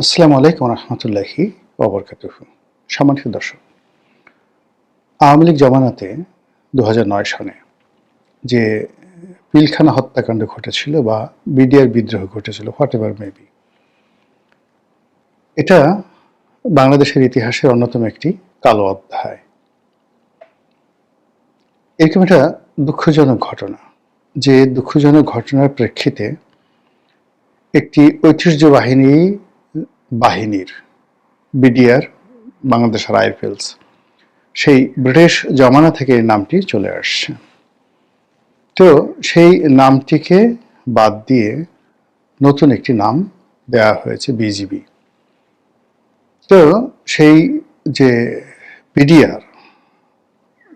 আসসালামু আলাইকুম রহমতুল্লাহি ওবরকাতুহু। সম্মানিত দর্শক, আওয়ামী লীগ জমানাতে 2009 সনে যে পিলখানা হত্যাকাণ্ড ঘটেছিল বা বিডিআর বিদ্রোহ ঘটেছিল, হোয়াট এভার মেবি, এটা বাংলাদেশের ইতিহাসের অন্যতম একটি কালো অধ্যায়। এরকম একটা দুঃখজনক ঘটনা, যে দুঃখজনক ঘটনার প্রেক্ষিতে একটি বাহিনীর বিডিআর, বাংলাদেশ রাইফেলস, সেই ব্রিটিশ জমানা থেকে এই নামটি চলে আসছে। তো সেই নামটিকে বাদ দিয়ে নতুন একটি নাম দেওয়া হয়েছে বিজিবি। তো সেই যে বিডিআর,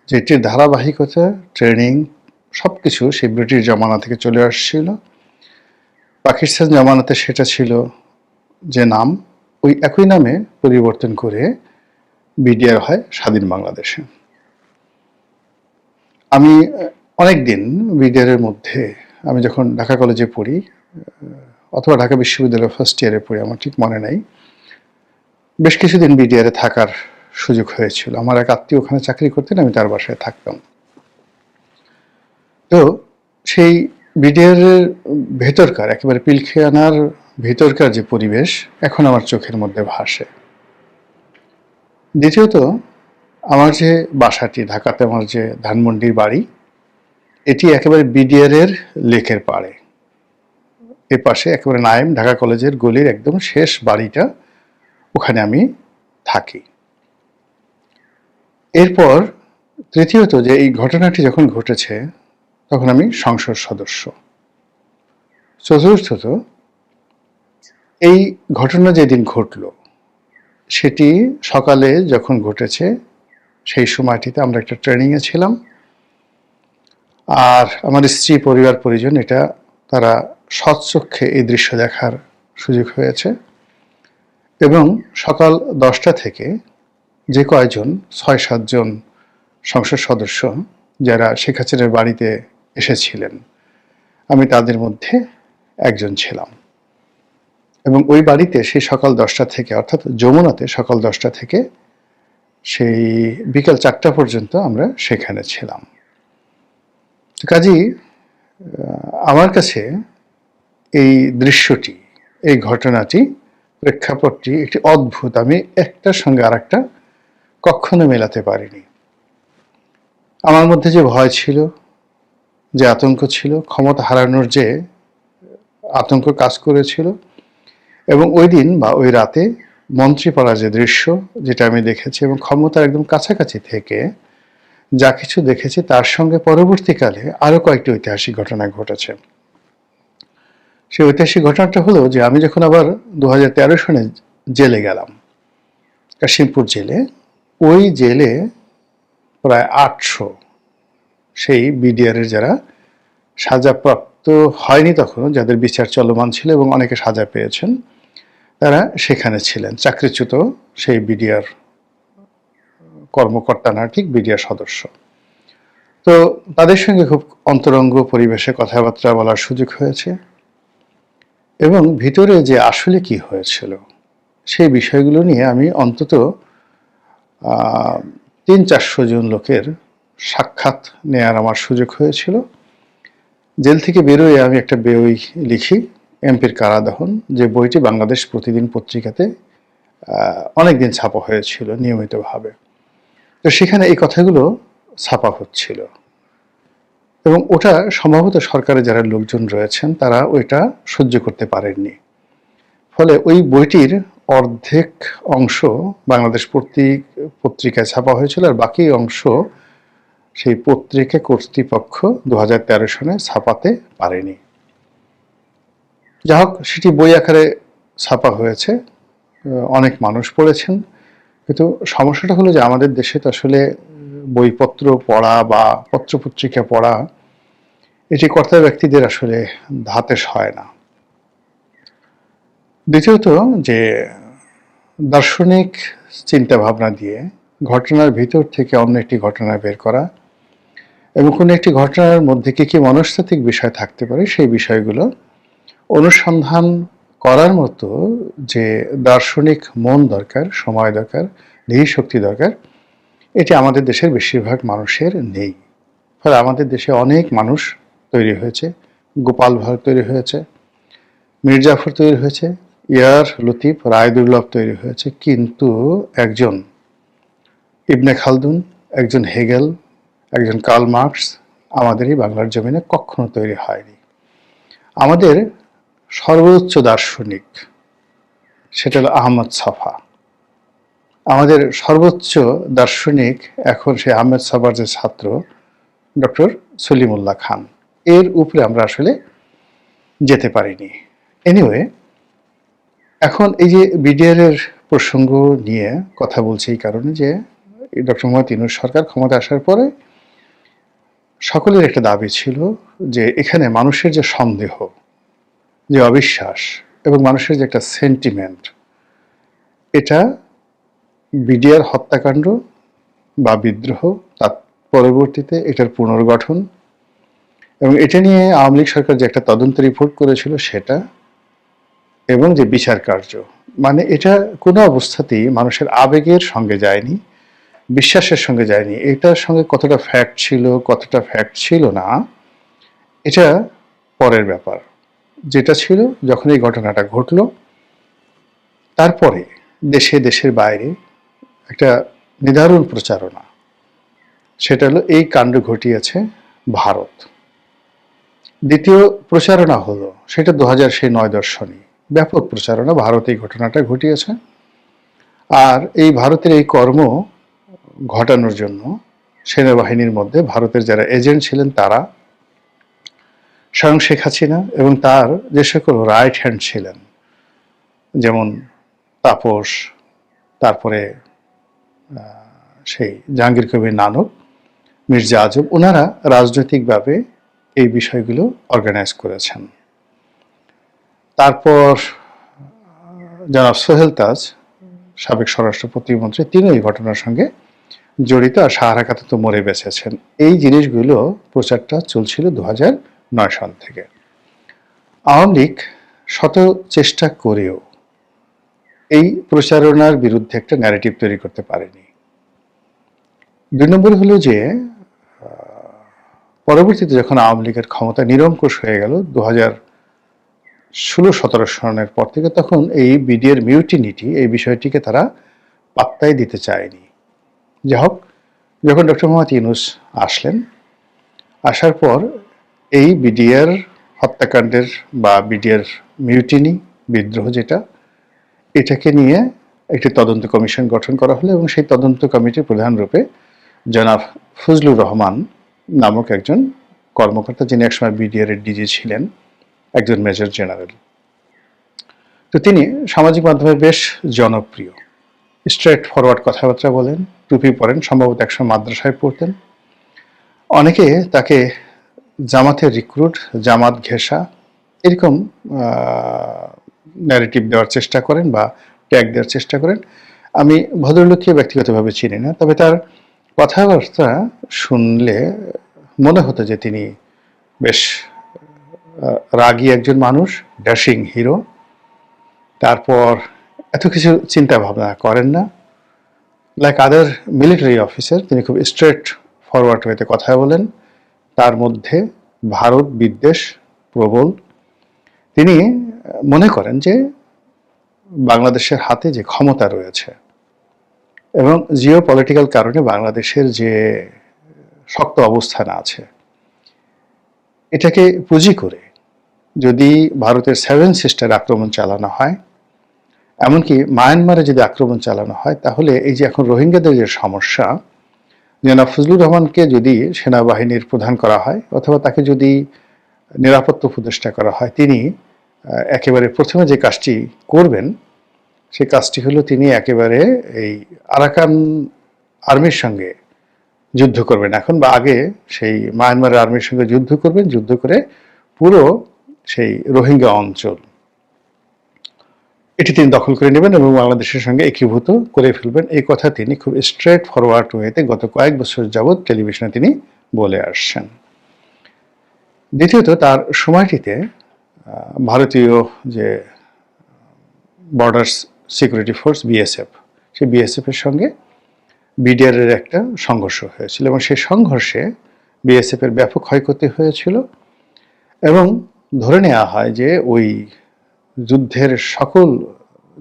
যেটির ধারাবাহিকতা, ট্রেনিং, সব কিছু সেই ব্রিটিশ জমানা থেকে চলে আসছিল। পাকিস্তান জমানাতে সেটা ছিল যে নাম, ওই একই নামে পরিবর্তন করে বিডিআর হয় স্বাধীন বাংলাদেশে। আমি অনেক দিন বিডিআরের মধ্যে, আমি যখন ঢাকা কলেজে পড়ি অথবা ঢাকা বিশ্ববিদ্যালয়ের ফার্স্ট ইয়ারে পড়ি, আমার ঠিক মনে নাই, বেশ কিছুদিন বিডিআরে থাকার সুযোগ হয়েছিল। আমার এক আত্মীয় ওখানে চাকরি করতেন, আমি তার বাসায় থাকতাম। তো সেই বিডিআরের ভেতরকার, একেবারে পিলখানার ভেতরকার যে পরিবেশ এখন আমার চোখের মধ্যে ভাসে। দ্বিতীয়ত, আমার যে বাসাটি ঢাকাতে, আমার যে ধানমন্ডির বাড়ি, এটি একেবারে বিডিআরের লেকের পাড়ে। এ পাশে একেবারে নাইম ঢাকা কলেজের গলির একদম শেষ বাড়িটা, ওখানে আমি থাকি। এরপর তৃতীয়ত, যে এই ঘটনাটি যখন ঘটেছে তখন আমি সংসদ সদস্য। চতুর্থত, এই ঘটনা যেদিন ঘটল সেটি সকালে যখন ঘটেছে, সেই সময়টিতে আমরা একটা ট্রেনিংয়ে ছিলাম। আর আমার স্ত্রী, পরিবার পরিজন, এটা তারা সৎচক্ষে এই দৃশ্য দেখার সুযোগ হয়েছে। এবং সকাল 10টা থেকে যে কয়জন 6-7 জন সংসদ সদস্য যারা শেখ হাসিনার বাড়িতে এসেছিলেন, আমি তাদের মধ্যে একজন ছিলাম। এবং ওই বাড়িতে সেই সকাল 10টা থেকে, অর্থাৎ যমুনাতে সকাল 10টা থেকে সেই বিকাল 4টা পর্যন্ত আমরা সেখানে ছিলাম। কাজেই আমার কাছে এই দৃশ্যটি, এই ঘটনাটি, প্রেক্ষাপটটি একটি অদ্ভুত। আমি একটার সঙ্গে আর একটা কখনো মেলাতে পারিনি। আমার মধ্যে যে ভয় ছিল, যে আতঙ্ক ছিল, ক্ষমতা হারানোর যে আতঙ্ক কাজ করেছিল, এবং ওই দিন বা ওই রাতে মন্ত্রীপাড়ার যে দৃশ্য, যেটা আমি দেখেছি, এবং ক্ষমতার একদম কাছাকাছি থেকে যা কিছু দেখেছি, তার সঙ্গে পরবর্তীকালে আরও কয়েকটি ঐতিহাসিক ঘটনা ঘটেছে। সেই ঐতিহাসিক ঘটনাটা হলো যে আমি যখন আবার 2013 সনে জেলে গেলাম, কাশিমপুর জেলে, ওই জেলে প্রায় 800 সেই বিডিআরের যারা সাজাপ্রাপ্ত হয়নি তখনও, যাদের বিচার চলমান ছিল এবং অনেকে সাজা পেয়েছেন, তারা সেখানে ছিলেন, চাকরিচ্যুত সেই বিডিআর কর্মকর্তা না, ঠিক বিডিআর সদস্য। তো তাদের সঙ্গে খুব অন্তরঙ্গ পরিবেশে কথাবার্তা বলার সুযোগ হয়েছে, এবং ভিতরে যে আসলে কি হয়েছিল সেই বিষয়গুলো নিয়ে আমি অন্তত 300-400 জন লোকের সাক্ষাৎ নেয়ার আমার সুযোগ হয়েছিল। জেল থেকে বেরোয় আমি একটা বই লিখি, এমপির কারাদহন, যে বইটি বাংলাদেশ প্রতিদিন পত্রিকাতে অনেকদিন ছাপা হয়েছিল নিয়মিতভাবে। তো সেখানে এই কথাগুলো ছাপা হচ্ছিল, এবং ওটা সম্ভবত সরকারের যারা লোকজন রয়েছেন তারা ওইটা সহ্য করতে পারেননি। ফলে ওই বইটির অর্ধেক অংশ বাংলাদেশ পত্রিকায় ছাপা হয়েছিল, আর বাকি অংশ সেই পত্রিকা কর্তৃপক্ষ 2013 সনে ছাপাতে পারেনি। যা হোক, সেটি বই আকারে ছাপা হয়েছে, অনেক মানুষ পড়েছেন। কিন্তু সমস্যাটা হলো যে আমাদের দেশে তো আসলে বইপত্র পড়া বা পত্রপত্রিকা পড়া, এটি কর্তা ব্যক্তিদের আসলে হাতে হয় না। দ্বিতীয়ত, যে দার্শনিক চিন্তা ভাবনা দিয়ে ঘটনার ভিতর থেকে অন্য একটি ঘটনা বের করা, এবং কোনো একটি ঘটনার মধ্যে কী কী মনস্তাত্ত্বিক বিষয় থাকতে পারে সেই বিষয়গুলো অনুসন্ধান করার মতো যে দার্শনিক মন দরকার, সময় দরকার, ধীর শক্তি দরকার, এটি আমাদের দেশের বেশিরভাগ মানুষের নেই। ফলে আমাদের দেশে অনেক মানুষ তৈরি হয়েছে, গোপাল ভাঁড় তৈরি হয়েছে, মীর জাফর তৈরি হয়েছে, ইয়ার লতিফ, রায় দুর্লভ তৈরি হয়েছে, কিন্তু একজন ইবনে খালদুন, একজন হেগেল, একজন কার্ল মার্কস আমাদের এই বাংলার জমিনে কখনো তৈরি হয়নি। আমাদের সর্বোচ্চ দার্শনিক সেটা হলো আহমদ ছফা। আমাদের সর্বোচ্চ দার্শনিক এখন সে আহমেদ ছফার যে ছাত্র ডক্টর সলিমুল্লাহ খান, এর উপরে আমরা আসলে যেতে পারিনি। এনিওয়ে, এখন এই যে বিডিআর এর প্রসঙ্গ নিয়ে কথা বলছি এই কারণে যে ডক্টর মোহাম্মদ ইউনূস সরকার ক্ষমতা আসার পরে সকলের একটা দাবি ছিল যে এখানে মানুষের যে সন্দেহ, যে অবিশ্বাস এবং মানুষের যে একটা সেন্টিমেন্ট, এটা বিডিআর হত্যাকাণ্ড বা বিদ্রোহ, তার পরবর্তীতে এটার পুনর্গঠন এবং এটা নিয়ে আওয়ামী লীগ সরকার যে একটা তদন্ত রিপোর্ট করেছিল সেটা, এবং যে বিচার কার্য, মানে এটা কোনো অবস্থাতেই মানুষের আবেগের সঙ্গে যায়নি, বিশ্বাসের সঙ্গে যায়নি। এটার সঙ্গে কতটা ফ্যাক্ট ছিল, কতটা ফ্যাক্ট ছিল না, এটা পরের ব্যাপার। যেটা ছিল, যখন এই ঘটনাটা ঘটলো তারপরে দেশে দেশের বাইরে একটা নিদারুণ প্রচারণা, সেটা হলো এই কাণ্ড ঘটিয়েছে ভারত। দ্বিতীয় প্রচারণা হলো সেটা 2009 দর্শনে ব্যাপক প্রচারণা, ভারত এই ঘটনাটা ঘটিয়েছে। আর এই ভারতের এই কর্ম ঘটানোর জন্য সেনাবাহিনীর মধ্যে ভারতের যারা এজেন্ট ছিলেন তারা, স্বয়ং শেখ হাসিনা এবং তার যে সকল রাইট হ্যান্ড ছিলেন, যেমন তাপস, তারপরে সেই জাহাঙ্গীর কবির নানক, মির্জা আজম, ওনারা রাজনৈতিকভাবে এই বিষয়গুলো অর্গানাইজ করেছেন। তারপর জনাব সোহেল তাজ, সাবেক স্বরাষ্ট্র প্রতিমন্ত্রী, তিনি এই ঘটনার সঙ্গে জড়িত, আর সাহারা খাতুন তো মরে বেঁচেছেন। এই জিনিসগুলো প্রচারটা চলছিল 2009 সাল থেকে। আওয়ামী লীগ শত চেষ্টা করেও এই প্রচারণার বিরুদ্ধে একটা ন্যারেটিভ তৈরি করতে পারেনি। 2 নম্বর হলো যে পরবর্তীতে যখন আওয়ামী লীগের ক্ষমতা নিরঙ্কুশ হয়ে গেল 2016-17 সনের পর থেকে, তখন এই বিডিআর মিউটিনিটি, এই বিষয়টিকে তারা পাত্তাই দিতে চায়নি। যাই হোক, যখন ডক্টর মোহাম্মদ ইউনূস আসলেন, আসার পর এই বিডিআর হত্যাকাণ্ডের বা বিডিআর মিউটিনি, বিদ্রোহ যেটা, এটাকে নিয়ে একটি তদন্ত কমিশন গঠন করা হলো এবং সেই তদন্ত কমিটির প্রধান রূপে জনাব ফজলুর রহমান নামক একজন কর্মকর্তা, যিনি একসময় বিডিআর এর ডিজি ছিলেন, একজন মেজর জেনারেল। তো তিনি সামাজিক মাধ্যমে বেশ জনপ্রিয়, স্ট্রেট ফরওয়ার্ড কথাবার্তা বলেন, টুপি পরেন, সম্ভবত একসময় মাদ্রাসায় পড়তেন। অনেকে তাকে জামাতের রিক্রুট, জামাত ঘেঁষা, এরকম ন্যারেটিভ দেওয়ার চেষ্টা করেন বা ট্যাগ দেওয়ার চেষ্টা করেন। আমি ভদ্রলোককে ব্যক্তিগতভাবে চিনি না, তবে তার কথাবার্তা শুনলে মনে হতো যে তিনি বেশ রাগী একজন মানুষ, ড্যাশিং হিরো। তারপর এত কিছু চিন্তা ভাবনা করেন না, লাইক আদার মিলিটারি অফিসার, তিনি খুব স্ট্রেট ফরওয়ার্ড ওয়েতে কথা বলেন। তার মধ্যে ভারত বিদ্বেষ প্রবল। তিনি মনে করেন যে বাংলাদেশের হাতে যে ক্ষমতা রয়েছে এবং জিও পলিটিক্যাল কারণে বাংলাদেশের যে শক্ত অবস্থান আছে, এটাকে পুঁজি করে যদি ভারতের 7 সিস্টার আক্রমণ চালানো হয়, এমনকি মায়ানমারে যদি আক্রমণ চালানো হয়, তাহলে এই যে এখন রোহিঙ্গাদের যে সমস্যা, জনাব ফজলুর রহমানকে যদি সেনাবাহিনীর প্রধান করা হয় অথবা তাকে যদি নিরাপত্তা উপদেষ্টা করা হয়, তিনি একেবারে প্রথমে যে কাজটি করবেন সেই কাজটি হলো তিনি একেবারে এই আরাকান আর্মির সঙ্গে যুদ্ধ করবেন এখন, বা আগে সেই মায়ানমারের আর্মির সঙ্গে যুদ্ধ করবেন, যুদ্ধ করে পুরো সেই রোহিঙ্গা অঞ্চল এটি তিনি দখল করে নেবেন এবং বাংলাদেশের সঙ্গে একীভূত করে ফেলবেন। এই কথা তিনি খুব স্ট্রেট ফরওয়ার্ড ওয়েতে গত কয়েক বছর যাবৎ টেলিভিশনে তিনি বলে আসছেন। দ্বিতীয়ত, তার সময়টিতে ভারতীয় যে বর্ডার সিকিউরিটি ফোর্স বিএসএফ, সেই বিএসএফের সঙ্গে বিডিআরের একটা সংঘর্ষ হয়েছিল এবং সেই সংঘর্ষে বিএসএফের ব্যাপক ক্ষয়ক্ষতি হয়েছিল এবং ধরে নেওয়া হয় যে ওই যুদ্ধের সকল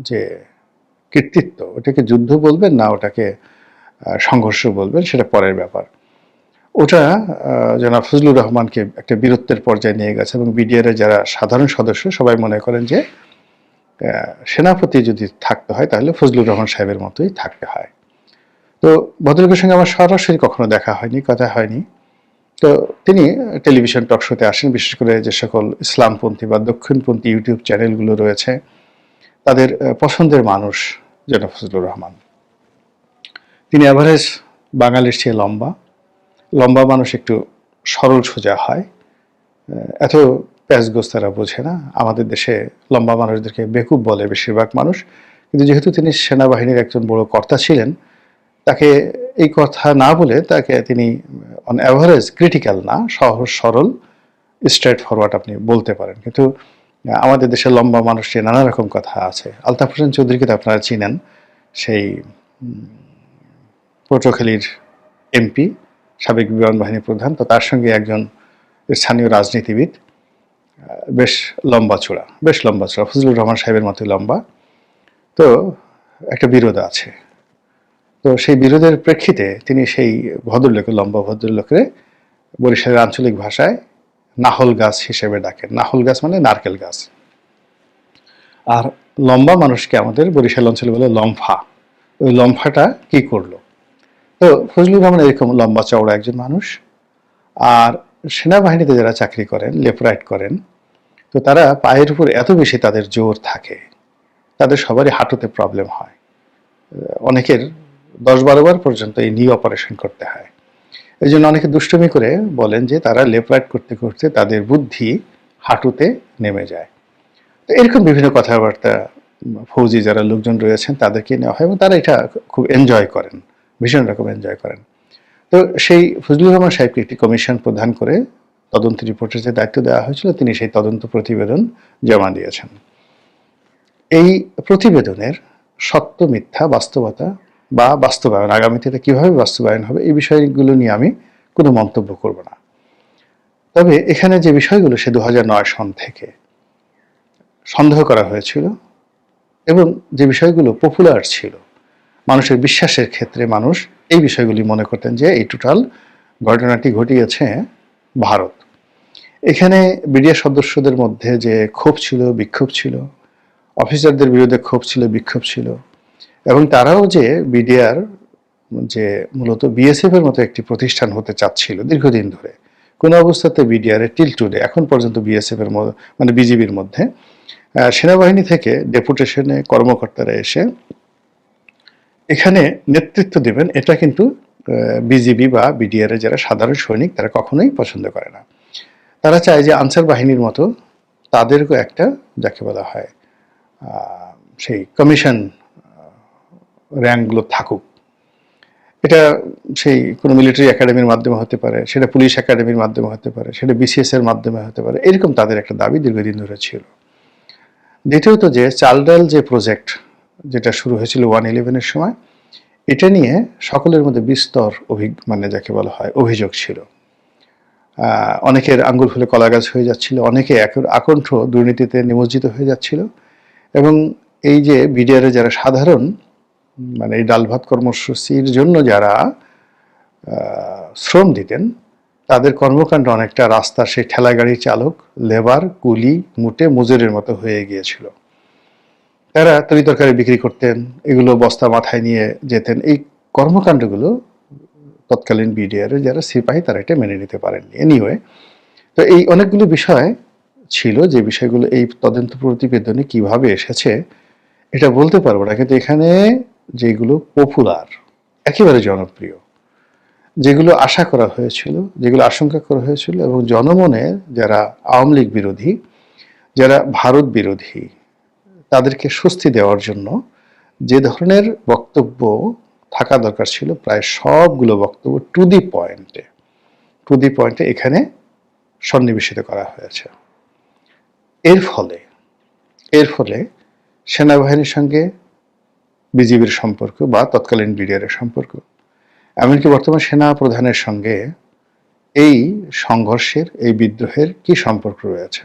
যে কৃতিত্ব, ওটাকে যুদ্ধ বলবেন না ওটাকে সংঘর্ষ বলবেন সেটা পরের ব্যাপার, ওটা জনাব ফজলুর রহমানকে একটা বীরত্বের পর্যায়ে নিয়ে গেছে এবং বিডিআরের যারা সাধারণ সদস্য সবাই মনে করেন যে সেনাপতি যদি থাকতে হয় তাহলে ফজলুর রহমান সাহেবের মতোই থাকতে হয়। তো ভদ্রলোকের সঙ্গে আমার সরাসরি কখনো দেখা হয়নি, কথা হয়নি। তো তিনি টেলিভিশন টক শোতে আসেন, বিশেষ করে যে সকল ইসলামপন্থী বা দক্ষিণপন্থী ইউটিউব চ্যানেলগুলো রয়েছে তাদের পছন্দের মানুষ জনাব ফজলুর রহমান। তিনি অ্যাভারেজ বাঙালির চেয়ে লম্বা মানুষ একটু সরল সোজা হয়, এত প্যাচগোছ তারা বোঝে না। আমাদের দেশে লম্বা মানুষদেরকে বেকুব বলে বেশিরভাগ মানুষ, কিন্তু যেহেতু তিনি সেনাবাহিনীর একজন বড় কর্তা ছিলেন, তাকে এই কথা না বলে তাকে তিনি অন অ্যাভারেজ ক্রিটিক্যাল না, সহজ সরল স্ট্রেট ফরওয়ার্ড আপনি বলতে পারেন। কিন্তু আমাদের দেশে লম্বা মানুষের নানা রকম কথা আছে। আলতাফ হোসেন চৌধুরীকে তো আপনারা চিনেন, সেই পটুয়াখালীর এমপি, সাবেক বিমান বাহিনী প্রধান। তো তার সঙ্গে একজন স্থানীয় রাজনীতিবিদ, বেশ লম্বা চূড়া ফজলুর রহমান সাহেবের মতোই লম্বা। তো একটা বিরোধ আছে। তো সেই বিরোধের প্রেক্ষিতে তিনি সেই ভদ্রলোকে, লম্বা ভদ্রলোকে বরিশালের আঞ্চলিক ভাষায় নাহল গাছ হিসেবে ডাকেন। নাহল গাছ মানে নারকেল গাছ, আর লম্বা মানুষকে আমাদের বরিশাল অঞ্চলে বলে লম্ফা। ওই লম্ফাটা কি করলো? তো ফজলুর রহমান এরকম লম্বা চওড়া একজন মানুষ, আর সেনাবাহিনীতে যারা চাকরি করেন, লেফট করেন, তো তারা পায়ের উপর এত বেশি তাদের জোর থাকে, তাদের সবারই হাঁটুতে প্রবলেম হয়। অনেকের 10-12 বার পর্যন্ত এই নি অপারেশন করতে হয়। এই জন্য অনেকে দুষ্টুমি করে বলেন যে তারা লেফট করতে করতে তাদের বুদ্ধি হাঁটুতে নেমে যায়। তো এরকম বিভিন্ন কথাবার্তা ফৌজি যারা লোকজন রয়েছেন তাদেরকে নেওয়া হয় এবং তারা এটা খুব এনজয় করেন, ভীষণ রকম এনজয় করেন। তো সেই ফজলুর রহমান সাহেবকে একটি কমিশন প্রদান করে তদন্ত রিপোর্টের যে দায়িত্ব দেওয়া হয়েছিল, তিনি সেই তদন্ত প্রতিবেদন জমা দিয়েছেন। এই প্রতিবেদনের সত্য মিথ্যা, বাস্তবতা বা বাস্তবায়ন, আগামীতে এটা কীভাবে বাস্তবায়ন হবে, এই বিষয়গুলো নিয়ে আমি কোনো মন্তব্য করব না। তবে এখানে যে বিষয়গুলো সে 2009 সন থেকে সন্দেহ করা হয়েছিল এবং যে বিষয়গুলো পপুলার ছিল, মানুষের বিশ্বাসের ক্ষেত্রে মানুষ এই বিষয়গুলি মনে করতেন যে এই টোটাল ঘটনাটি ঘটিয়েছে ভারত। এখানে বিডিআর সদস্যদের মধ্যে যে ক্ষোভ ছিল, বিক্ষোভ ছিল, অফিসারদের বিরুদ্ধে ক্ষোভ ছিল, বিক্ষোভ ছিল, এবং তারাও যে বিডিআর যে মূলত বিএসএফ এর মতো একটি প্রতিষ্ঠান হতে চাচ্ছিল দীর্ঘদিন ধরে, কোনো অবস্থাতে বিডিআর টিল টুডে এখন পর্যন্ত বিএসএফ এর মানে বিজিবির মধ্যে সেনাবাহিনী থেকে ডেপুটেশনে কর্মকর্তারা এসে এখানে নেতৃত্ব দেবেন, এটা কিন্তু বিজিবি বা বিডিআর এর যারা সাধারণ সৈনিক তারা কখনোই পছন্দ করে না। তারা চায় যে আনসার বাহিনীর মতো তাদেরও একটা, যাকে বলা হয় সেই কমিশন র্যাঙ্কগুলো থাকুক। এটা সেই কোনো মিলিটারি একাডেমির মাধ্যমে হতে পারে, সেটা পুলিশ একাডেমির মাধ্যমে হতে পারে, সেটা বিসিএস এর মাধ্যমে হতে পারে, এরকম তাদের একটা দাবি দীর্ঘদিন ধরে ছিল। দ্বিতীয়ত যে চাল ডাল যে প্রজেক্ট যেটা শুরু হয়েছিল 1/11-এর সময়, এটা নিয়ে সকলের মধ্যে বিস্তর মানে যাকে বলা হয় অভিযোগ ছিল। অনেকের আঙ্গুল ফুলে কলা গাছ হয়ে যাচ্ছিল, অনেকে আকণ্ঠ দুর্নীতিতে নিমজ্জিত হয়ে যাচ্ছিল, এবং এই যে বিডিআর যারা সাধারণ মানে এই ডাল ভাত কর্মসূচির জন্য যারা শ্রম দিতেন, তাদের কর্মকাণ্ড অনেকটা রাস্তার সেই ঠেলা গাড়ির চালক, লেবার, কুলি, মুটে মজুরের মতো হয়ে গিয়েছিল। তারা তরি তরকারি বিক্রি করতেন, এগুলো বস্তা মাথায় নিয়ে যেতেন। এই কর্মকাণ্ডগুলো তৎকালীন বিডিআর যারা সিপাহী তারা এটা মেনে নিতে পারেননি। এনিওয়ে, তো এই অনেকগুলো বিষয় ছিল যে বিষয়গুলো এই তদন্ত প্রতিবেদনে কিভাবে এসেছে এটা বলতে পারবো না, কিন্তু এখানে যেগুলো পপুলার, একেবারে জনপ্রিয়, যেগুলো আশা করা হয়েছিল, যেগুলো আশঙ্কা করা হয়েছিল, এবং জনমনে যারা আওয়ামী লীগ বিরোধী, যারা ভারত বিরোধী, তাদেরকে স্বস্তি দেওয়ার জন্য যে ধরনের বক্তব্য থাকা দরকার ছিল, প্রায় সবগুলো বক্তব্য টু দি পয়েন্টে এখানে সন্নিবেশিত করা হয়েছে। এর ফলে সেনাবাহিনীর সঙ্গে বিজিবির সম্পর্ক বা তৎকালীন বিডিআরের সম্পর্ক, এমনকি বর্তমান সেনা প্রধানের সঙ্গে এই সংঘর্ষের, এই বিদ্রোহের কি সম্পর্ক রয়েছে।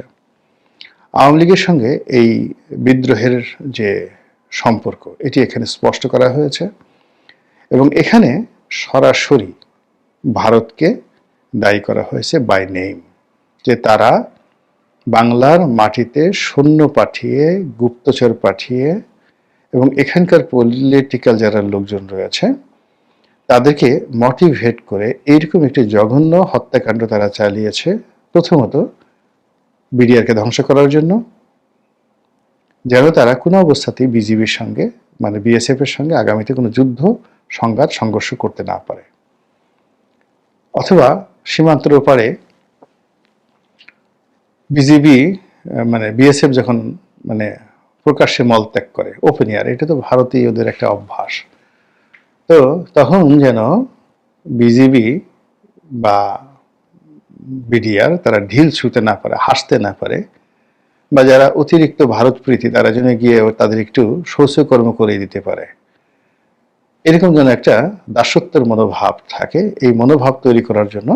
আওয়ামী লীগের সঙ্গে এই বিদ্রোহের যে সম্পর্ক, এটি এখানে স্পষ্ট করা হয়েছে এবং এখানে সরাসরি ভারতকে দায়ী করা হয়েছে বাই নেম, যে তারা বাংলার মাটিতে সৈন্য পাঠিয়ে, গুপ্তচর পাঠিয়ে এবং এখানকার পলিটিক্যাল যারা লোকজন রয়েছে তাদেরকে মোটিভেট করে এইরকম একটি জঘন্য হত্যাকাণ্ড তারা চালিয়েছে, প্রথমত বিডিআরকে ধ্বংস করার জন্য, যেন তারা কোনো অবস্থাতেই বিজিবির সঙ্গে মানে বিএসএফ এর সঙ্গে আগামীতে কোনো যুদ্ধ, সংঘাত, সংঘর্ষ করতে না পারে, অথবা সীমান্তের ওপারে বিজিবি মানে বিএসএফ যখন মানে প্রকাশ্যে মলত্যাগ করে, ওপেন এয়ার, এটা তো ভারতীয়দের একটা অভ্যাস, তো তখন যেন বিজিবি বা বিডিআর তারা ঢিল ছুঁতে না পারে, হাসতে না পারে, বা যারা অতিরিক্ত ভারত প্রীতি তারা যেন গিয়ে তাদের একটু শৌচকর্ম করে দিতে পারে, এরকম যেন একটা দাসত্বের মনোভাব থাকে। এই মনোভাব তৈরি করার জন্য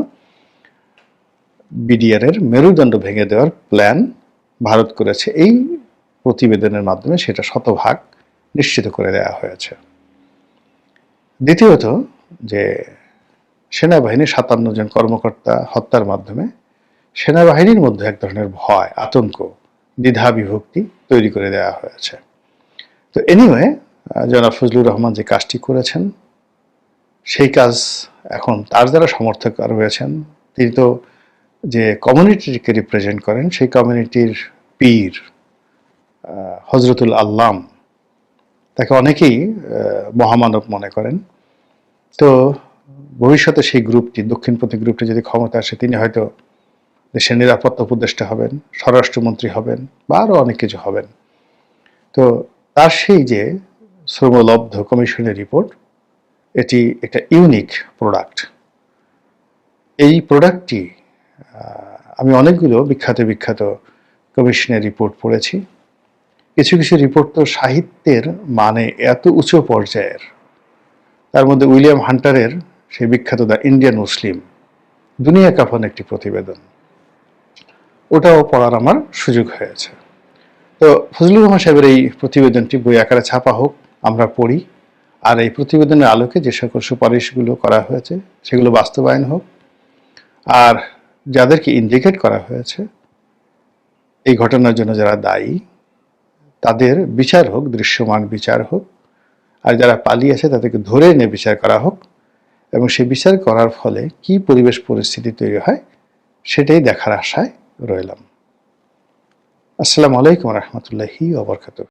বিডিআর এর মেরুদণ্ড ভেঙে দেওয়ার প্ল্যান ভারত করেছে। এই প্রতিবেদনের মাধ্যমে সেটা শতভাগ নিশ্চিত করে দেওয়া হয়েছে। দ্বিতীয়ত, যে সেনাবাহিনীর 57 জন কর্মকর্তা হত্যার মাধ্যমে সেনাবাহিনীর মধ্যে এক ধরনের ভয়, আতঙ্ক, দ্বিধা বিভক্তি তৈরি করে দেওয়া হয়েছে। তো এনিওয়ে, জনাব ফজলুর রহমান যে কাজটি করেছেন সেই কাজ এখন তার যারা সমর্থক রয়েছেন, তিনি তো যে কমিউনিটিকে রিপ্রেজেন্ট করেন সেই কমিউনিটির পীর হজরতুল আল্লাম, তাকে অনেকেই মহামানব মনে করেন। তো ভবিষ্যতে সেই গ্রুপটি, দক্ষিণপন্থী গ্রুপটি যদি ক্ষমতা আসে, তিনি হয়তো দেশের নিরাপত্তা উপদেষ্টা হবেন, স্বরাষ্ট্রমন্ত্রী হবেন, বা আরও অনেক কিছু হবেন। তো তার সেই যে শ্রমলব্ধ কমিশনের রিপোর্ট, এটি একটা ইউনিক প্রোডাক্ট। এই প্রোডাক্টটি আমি অনেকগুলো বিখ্যাত কমিশনের রিপোর্ট পড়েছি। কিছু কিছু রিপোর্ট তো সাহিত্যের মানে এত উচ্চ পর্যায়ের, তার মধ্যে উইলিয়াম হান্টারের সেই বিখ্যাত দ্য ইন্ডিয়ান মুসলিম, দুনিয়া কাঁপানো একটি প্রতিবেদন, ওটাও পড়ার আমার সুযোগ হয়েছে। তো ফজলুর রহমান সাহেবের এই প্রতিবেদনটি বই আকারে ছাপা হোক, আমরা পড়ি, আর এই প্রতিবেদনের আলোকে যে সকল সুপারিশগুলো করা হয়েছে সেগুলো বাস্তবায়ন হোক, আর যাদেরকে ইন্ডিকেট করা হয়েছে এই ঘটনার জন্য যারা দায়ী তাদের বিচার হোক, দৃশ্যমান বিচার হোক, আর যারা পালিয়ে আছে তাদেরকে ধরে এনে বিচার করা হোক, এবং সেই বিচার করার ফলে কি পরিবেশ পরিস্থিতি তৈরি হয় সেটাই দেখার আশায় রইলাম। আসসালামু আলাইকুম রহমতুল্লাহি ওয়া বারাকাতুহু।